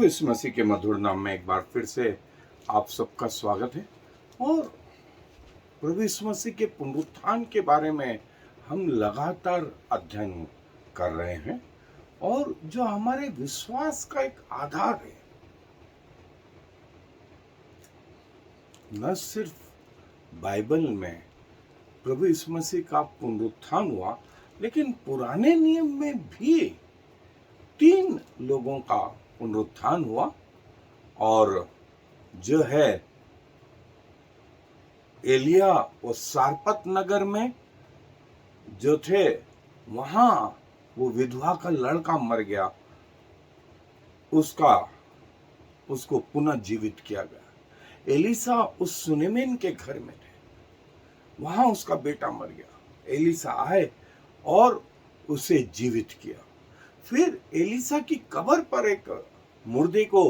प्रभु यीशु मसीह के मधुर नाम में एक बार फिर से आप सबका स्वागत है। और प्रभु यीशु मसीह के पुनरुत्थान के बारे में हम लगातार अध्ययन कर रहे हैं और जो हमारे विश्वास का एक आधार है। न सिर्फ बाइबल में प्रभु यीशु मसीह का पुनरुत्थान हुआ, लेकिन पुराने नियम में भी 3 लोगों का पुनरुत्थान हुआ। और जो है एलिया वो सारपत नगर में जो थे, वहां वो विधवा का लड़का मर गया, उसको पुनः जीवित किया गया। एलिसा उस सुनेमिन के घर में थे, वहां उसका बेटा मर गया। एलिसा आए और उसे जीवित किया। फिर एलिसा की कब्र पर एक मुर्दे को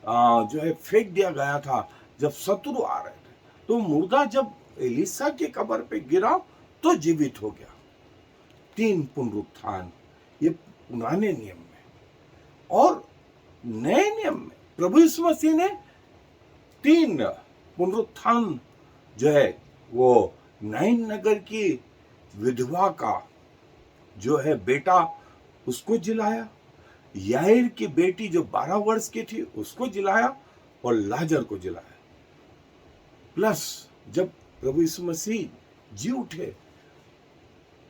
जो है फेंक दिया गया था जब शत्रु आ रहे थे, तो मुर्दा जब एलिसा की कब्र पे गिरा तो जीवित हो गया। 3 पुनरुत्थान ये पुराने नियम में। और नए नियम में प्रभु यीशु मसीह ने 3 पुनरुत्थान जो है वो नाइन नगर की विधवा का जो है बेटा उसको जिलाया, याईर की बेटी जो 12 वर्ष की थी उसको जिलाया और लाजर को जिलाया। प्लस जब प्रभु यीशु मसीह जी उठे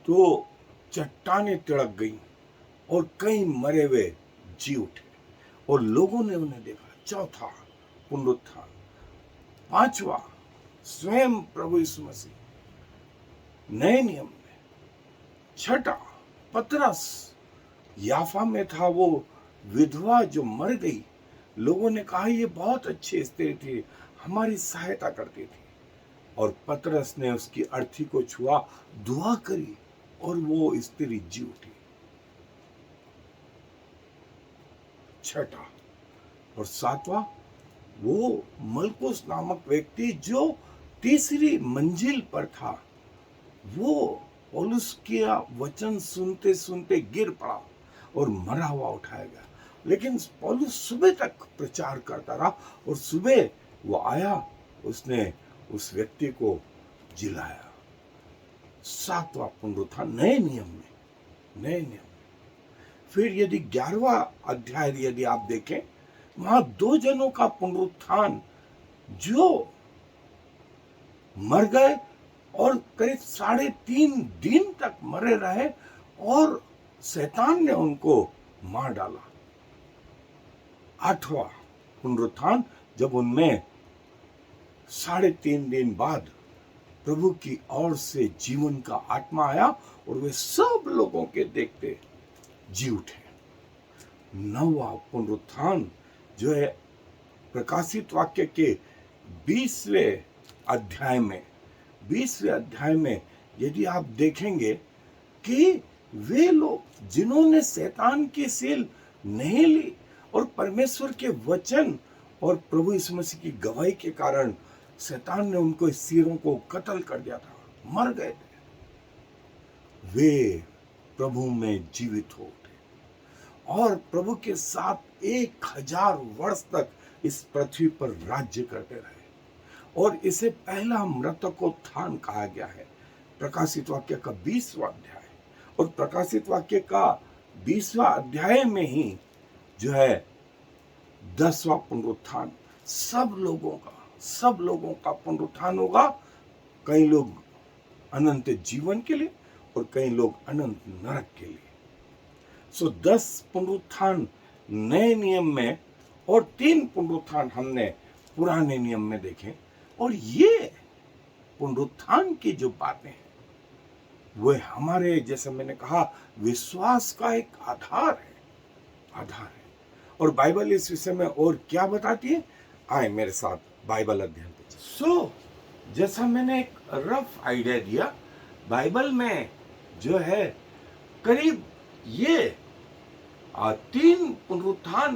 तो चट्टानें तिड़क गई और कई मरे हुए जी उठे और लोगों ने उन्हें देखा। चौथा पुनरुत्थान। 5वां स्वयं प्रभु यीशु मसीह नए नियम में। 6ठा पतरस याफा में था, वो विधवा जो मर गई, लोगों ने कहा ये बहुत अच्छी स्त्री थी, हमारी सहायता करती थी। और पतरस ने उसकी अर्थी को छुआ, दुआ करी और वो स्त्री जी उठी। 6ठा और 7वां वो मलकुस नामक व्यक्ति जो तीसरी मंजिल पर था, वो पौलुस का वचन सुनते सुनते गिर पड़ा और मरा हुआ उठाया गया। लेकिन पौलुस सुबह तक प्रचार करता रहा और सुबह वो आया, उसने उस व्यक्ति को जिलाया। 7वां पुनरुत्थान नए नियम में। फिर यदि 11वां अध्याय यदि आप देखें, वहां 2 जनों का पुनरुत्थान जो मर गए और करीब 3.5 दिन तक मरे रहे और शैतान ने उनको मार डाला। 8वां पुनरुत्थान जब उनमें 3.5 दिन बाद प्रभु की ओर से जीवन का आत्मा आया और वे सब लोगों के देखते जी उठे। 9वां पुनरुत्थान जो है प्रकाशित वाक्य के 20वें अध्याय में यदि आप देखेंगे कि वे लोग जिन्होंने शैतान की सील नहीं ली और परमेश्वर के वचन और प्रभु यीशु मसीह की गवाही के कारण शैतान ने उनको सिरों को कत्ल कर दिया था, मर गए थे, वे प्रभु में जीवित हो उठे और प्रभु के साथ 1000 वर्ष तक इस पृथ्वी पर राज्य करते रहे। और इसे पहला मृतकोत्थान कहा गया है। प्रकाशित वाक्य का 20वां अध्याय और प्रकाशित वाक्य का 20वां अध्याय में ही जो है 10वां पुनरुत्थान। सब लोगों का पुनरुत्थान होगा। कई लोग अनंत जीवन के लिए और कई लोग अनंत नरक के लिए। 10 पुनरुत्थान नए नियम में और 3 पुनरुत्थान हमने पुराने नियम में देखे। और ये पुनरुत्थान की जो बातें हैं वो हमारे, जैसे मैंने कहा, विश्वास का एक आधार है। और बाइबल इस विषय में और क्या बताती है, आए मेरे साथ बाइबल अध्ययन पे। जैसा मैंने एक रफ आइडिया दिया, बाइबल में जो है करीब ये 3 पुनरुत्थान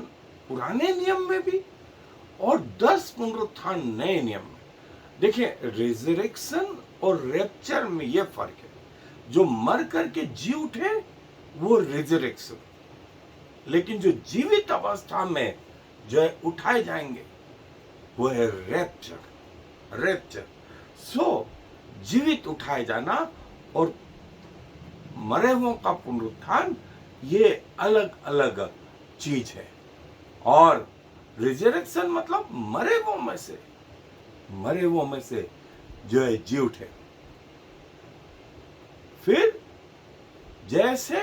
पुराने नियम में भी और 10 पुनरुत्थान नए नियम में। देखिए, रिजरेक्शन और रैप्चर में यह फर्क है। जो मर करके जी उठे वो रिजरेक्शन, लेकिन जो जीवित अवस्था में जो है उठाए जाएंगे, वो है रैप्चर। सो जीवित उठाए जाना और मरे हुओं का पुनरुत्थान, ये अलग अलग चीज है। और रिजरेक्शन मतलब मरे हुओं में से जो है जी उठे। फिर जैसे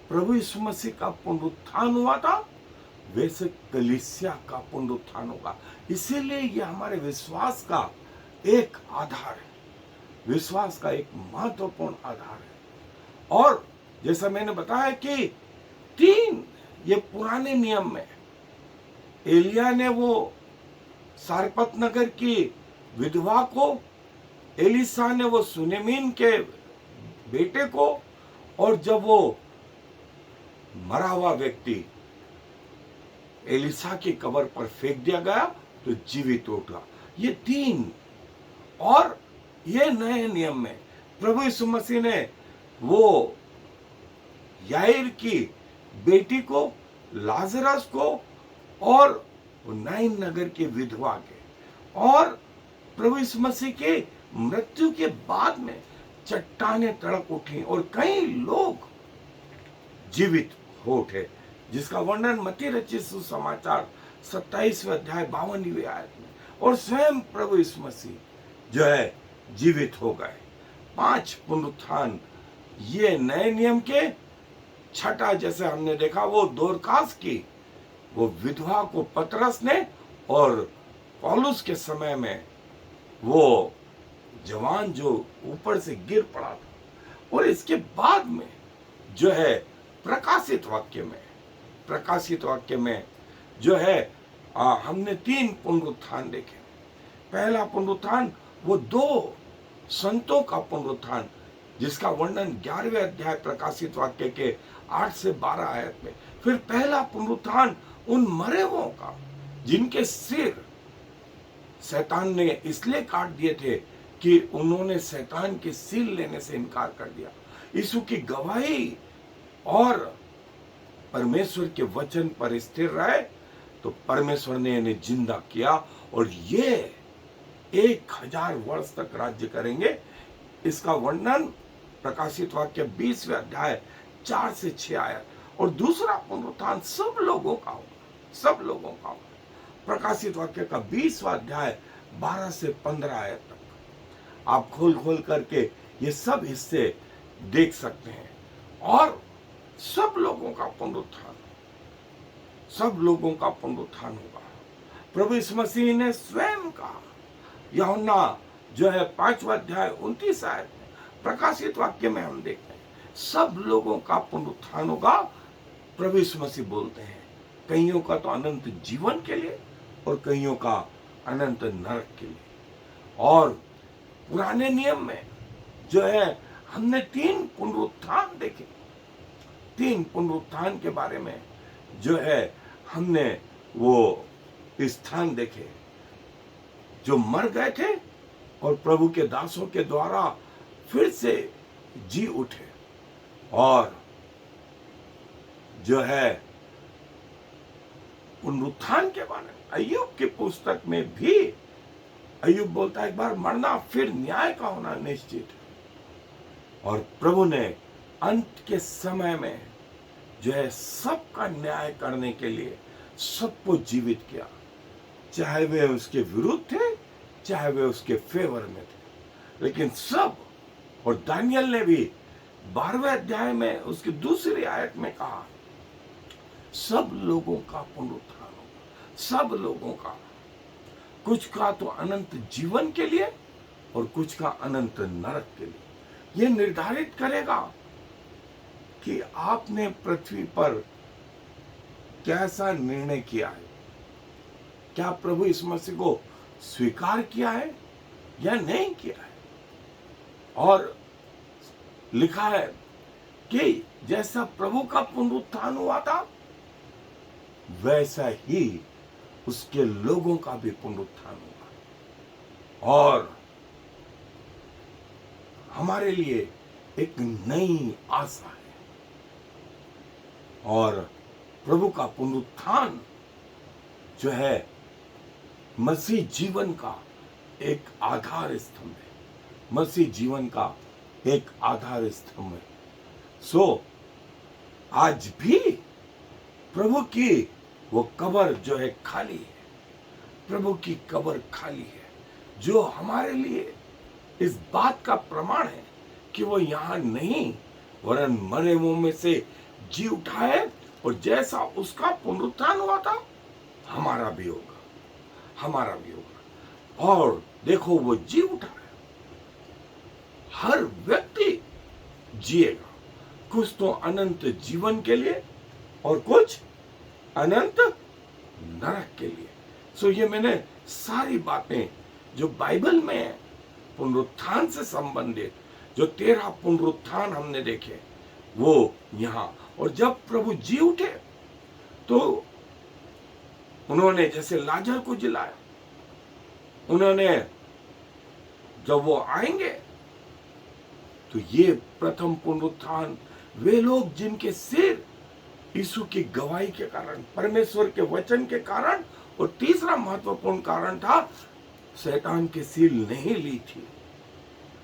प्रभु यीशु मसीह का पुनरुत्थान हुआ था, वैसे कलीसिया का पुनरुत्थान होगा। इसीलिए ये हमारे विश्वास का एक आधार है, विश्वास का एक महत्वपूर्ण आधार है। और जैसा मैंने बताया कि 3 ये पुराने नियम में एलिया ने वो सारपत नगर की विधवा को, एलिसा ने वो सुनेमीन के बेटे को, और जब वो मरा हुआ व्यक्ति एलिसा की कब्र पर फेंक दिया गया तो जीवित उठा। ये 3। और ये नए नियम में प्रभु यीशु मसीह ने वो याईर की बेटी को, लाजरस को, और नाइन नगर के विधवा के, और प्रभु यीशु मसीह के मृत्यु के बाद में चट्टानें तड़क उठी और कई लोग जीवित हो उठे, जिसका वर्णन मत्ती रचित सुसमाचार 27वें अध्याय 52वें आयत में। और स्वयं प्रभु यीशु मसीह जो है जीवित हो गए। 5 पुनरुत्थान, ये नए नियम के छठा, जैसे हमने देखा वो दोरकास की वो विधवा को पतरस ने, और पौलुस के समय में वो जवान जो ऊपर से गिर पड़ा था। और इसके बाद में जो है प्रकाशित वाक्य में जो है हमने 3 पुनरुत्थान देखे। पहला पुनरुत्थान वो 2 संतों का पुनरुत्थान, जिसका वर्णन 11वें अध्याय प्रकाशित वाक्य के 8 से 12 आयत में। फिर पहला पुनरुत्थान उन मरे हुओं का जिनके सिर शैतान ने इसलिए काट दिए थे कि उन्होंने शैतान के सील लेने से इनकार कर दिया, यीशु की गवाही और परमेश्वर के वचन पर स्थिर रहे, तो परमेश्वर ने इन्हें जिंदा किया और ये 1000 वर्ष तक राज्य करेंगे। इसका वर्णन प्रकाशित वाक्य 20वें अध्याय 4 से 6 आयत। और दूसरा पुनरुत्थान सब लोगों का होगा। प्रकाशित वाक्य का 20वां अध्याय 12 से 15 आयत तक आप खोल करके ये सब हिस्से देख सकते हैं। और सब लोगों का पुनरुत्थान होगा। प्रभु यीशु मसीह ने स्वयं कहा, यूहन्ना जो है 5वां अध्याय 29 आयत में, प्रकाशित वाक्य में हम देखते हैं सब लोगों का पुनरुत्थान होगा। प्रभु यीशु मसीह बोलते हैं कईयों का तो अनंत जीवन के लिए और कईयों का अनंत नरक के लिए। और पुराने नियम में जो है हमने 3 पुनरुत्थान देखे। 3 पुनरुत्थान के बारे में जो है हमने वो स्थान देखे जो मर गए थे और प्रभु के दासों के द्वारा फिर से जी उठे। और जो है पुनरुत्थान के बारे में अय्यूब की पुस्तक में भी अय्यूब बोलता है एक बार मरना फिर न्याय का होना निश्चित है। और प्रभु ने अंत के समय में जो है सबका न्याय करने के लिए सबको जीवित किया, चाहे वे उसके विरुद्ध थे चाहे वे उसके फेवर में थे, लेकिन सब। और दानियल ने भी 12वें अध्याय में उसकी दूसरी आयत में कहा सब लोगों का पुनरुत्थान होगा, सब लोगों का, कुछ का तो अनंत जीवन के लिए और कुछ का अनंत नरक के लिए। यह निर्धारित करेगा कि आपने पृथ्वी पर कैसा निर्णय किया है, क्या प्रभु यीशु मसीह को स्वीकार किया है या नहीं किया है। और लिखा है कि जैसा प्रभु का पुनरुत्थान हुआ था वैसा ही उसके लोगों का भी पुनरुत्थान होगा। और हमारे लिए एक नई आशा है। और प्रभु का पुनरुत्थान जो है मसीह जीवन का एक आधार स्तंभ है। मसीह जीवन का एक आधार स्तंभ है। सो आज भी प्रभु की वो कब्र जो है खाली है। प्रभु की कब्र खाली है, जो हमारे लिए इस बात का प्रमाण है कि वो यहाँ नहीं वरन मरे हुओं में से जी उठा है, और जैसा उसका पुनरुत्थान हुआ था हमारा भी होगा, हमारा भी होगा। और देखो वो जी उठा है, हर व्यक्ति जिएगा, कुछ तो अनंत जीवन के लिए और कुछ अनंत नरक के लिए। सो ये मैंने सारी बातें जो बाइबल में है पुनरुत्थान से संबंधित, जो 13 पुनरुत्थान हमने देखे वो यहाँ। और जब प्रभु जी उठे तो उन्होंने जैसे लाजर को जिलाया, उन्होंने जब वो आएंगे तो ये प्रथम पुनरुत्थान वे लोग जिनके सिर यीशु की गवाही के कारण, परमेश्वर के वचन के कारण, और तीसरा महत्वपूर्ण कारण था शैतान की सील नहीं ली थी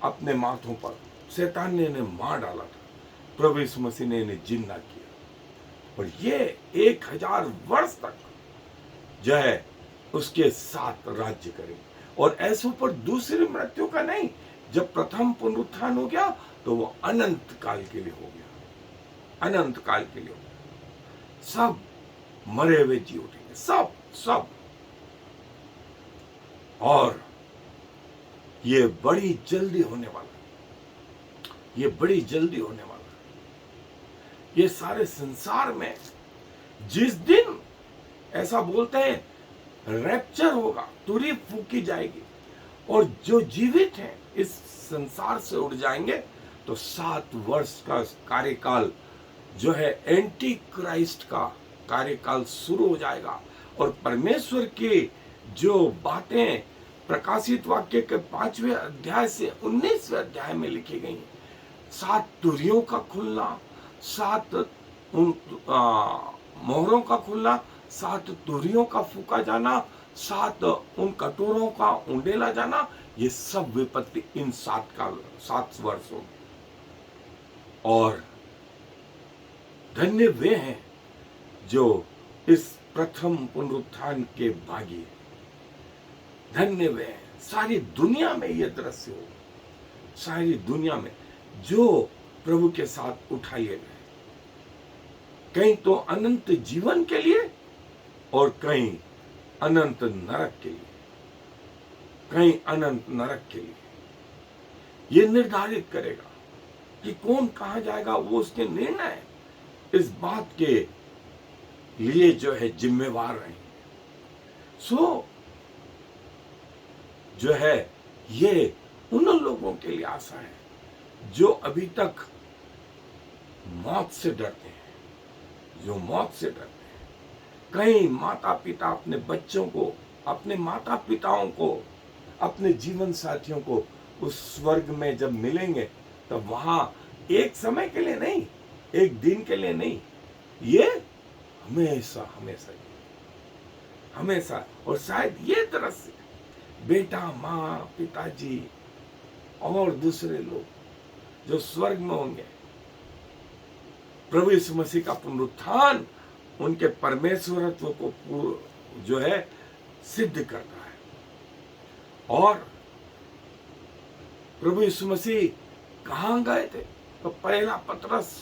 अपने माथों पर। शैतान ने इन्हें मार डाला था, प्रभु यीशु मसीह ने इन्हें जिंदा किया, और ये 1000 वर्ष तक जो है उसके साथ राज्य करेंगे। और ऐसों पर दूसरी मृत्यु का नहीं, जब प्रथम पुनरुत्थान हो गया तो वो अनंत काल के लिए हो गया, अनंत काल के लिए हो गया। सब मरे हुए जी उठेंगे, सब सब। और ये बड़ी जल्दी होने वाला है, ये बड़ी जल्दी होने वाला है। ये सारे संसार में जिस दिन ऐसा बोलते हैं रैप्चर होगा, तुरही फूकी जाएगी और जो जीवित हैं इस संसार से उड़ जाएंगे, तो 7 वर्ष का कार्यकाल जो है एंटी क्राइस्ट का कार्यकाल शुरू हो जाएगा। और परमेश्वर की जो बातें प्रकाशित वाक्य के 5वें अध्याय से 19वें अध्याय में लिखी गई हैं, 7 तुरहियों का खुलना, 7 मोहरों का खुलना, 7 तुरहियों का फूका जाना, 7 उन कटोरों का उंडेला जाना, ये सब विपत्ति इन 7 वर्ष होगी। और धन्य वे हैं जो इस प्रथम पुनरुत्थान के भागी हैं, धन्य वे हैं। सारी दुनिया में ये दृश्य हो, सारी दुनिया में जो प्रभु के साथ उठाए गए, कहीं तो अनंत जीवन के लिए और कहीं अनंत नरक के लिए, कहीं अनंत नरक के लिए। ये निर्धारित करेगा कि कौन कहां जाएगा, वो उसके निर्णय है, इस बात के लिए जो है जिम्मेवार रहेंगे। सो जो है ये उन लोगों के लिए आशा है जो अभी तक मौत से डरते हैं, जो मौत से डरते हैं। कहीं माता पिता अपने बच्चों को, अपने माता पिताओं को, अपने जीवन साथियों को उस स्वर्ग में जब मिलेंगे तब वहां एक समय के लिए नहीं, एक दिन के लिए नहीं, ये हमेशा हमेशा हमेशा। और शायद ये दृश्य बेटा, माँ, पिताजी और दूसरे लोग जो स्वर्ग में होंगे, प्रभु यीशु मसीह का पुनरुत्थान उनके परमेश्वरत्व को जो है सिद्ध करता है। और प्रभु यीशु मसीह कहां गए थे, तो पहला पत्रस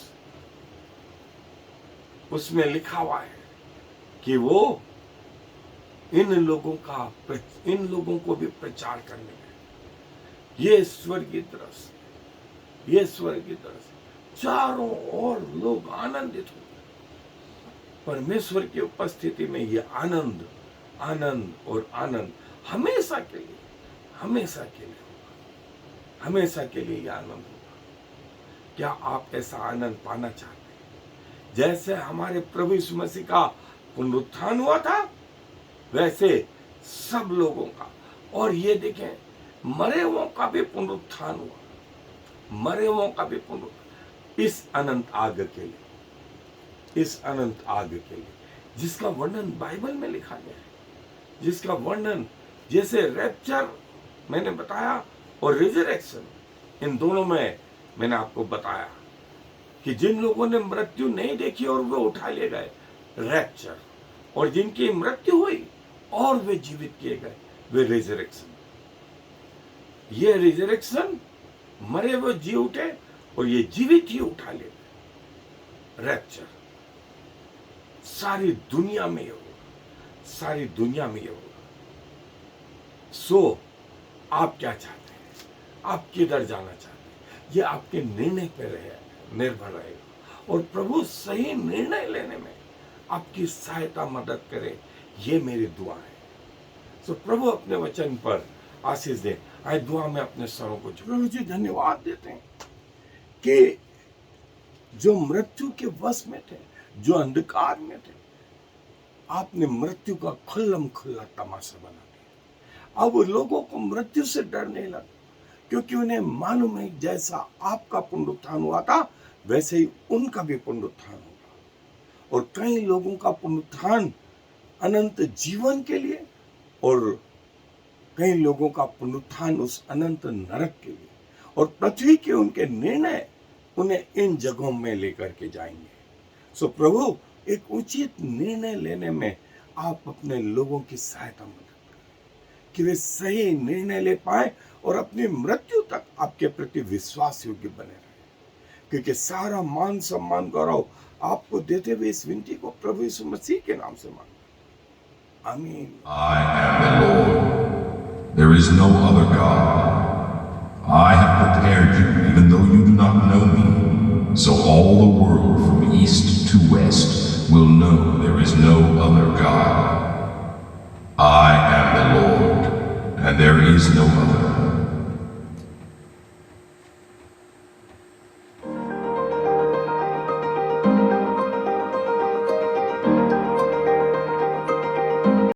उसमें लिखा हुआ है कि वो इन लोगों को भी प्रचार करने में, ये स्वर्गीय दृश्य, ये स्वर्गीय दृश्य, चारों ओर लोग आनंदित हो परमेश्वर की उपस्थिति में। ये आनंद, आनंद और आनंद हमेशा के लिए, हमेशा के लिए होगा, हमेशा के लिए ये आनंद होगा। क्या आप ऐसा आनंद पाना चाहते हैं? जैसे हमारे प्रभु यीशु मसीह का पुनरुत्थान हुआ था, वैसे सब लोगों का। और ये देखें, मरे हुओं का भी पुनरुत्थान हुआ, मरे हुओं का भी पुनरुत्थान इस अनंत आग के लिए, इस अनंत आग के लिए, जिसका वर्णन बाइबल में लिखा गया है, जिसका वर्णन जैसे रैप्चर मैंने बताया और रिजरेक्शन, इन दोनों में मैंने आपको बताया कि जिन लोगों ने मृत्यु नहीं देखी और वे उठा लिए गए, रैप्चर, और जिनकी मृत्यु हुई और वे जीवित किए गए, वे रिजरेक्शन। ये रिजरेक्शन, मरे हुए जी उठे और ये जीवित ही उठा लिए गए, रैप्चर। सारी दुनिया में ये होगा, सारी दुनिया में ये होगा। सो आप क्या चाहते हैं, आप किधर जाना चाहते हैं, ये आपके निर्णय पर निर्भर रहेगा, और प्रभु सही निर्णय लेने में आपकी सहायता मदद करे, ये मेरी दुआ है। सो प्रभु अपने वचन पर आशीष दे। आए दुआ में अपने सरों को प्रभु जी धन्यवाद देते हैं कि जो मृत्यु के वश में थे, जो अंधकार में थे, आपने मृत्यु का खुल्लम खुल्ला तमाशा बना दिया। अब लोगों को मृत्यु से डर नहीं लगा, क्योंकि उन्हें मालूम है जैसा आपका पुनरुत्थान हुआ था वैसे ही उनका भी पुनरुत्थान होगा। और कई लोगों का पुनरुत्थान अनंत जीवन के लिए, और कई लोगों का पुनरुत्थान उस अनंत नरक के लिए, और पृथ्वी के उनके निर्णय उन्हें इन जगहों में लेकर के जाएंगे। सो प्रभु, एक उचित निर्णय लेने में आप अपने लोगों की सहायता मदद करें कि वे सही निर्णय ले पाए और अपनी मृत्यु तक आपके प्रति विश्वास योग्य बने रहे, क्योंकि सारा मान सम्मान गौरव आपको देते हुए इस विनती को प्रभु यीशु मसीह के नाम से मांगते हैं। आमीन। I am the Lord. There is no other God. I have prepared you even though you do not know me, so all the world from east to west will know there is no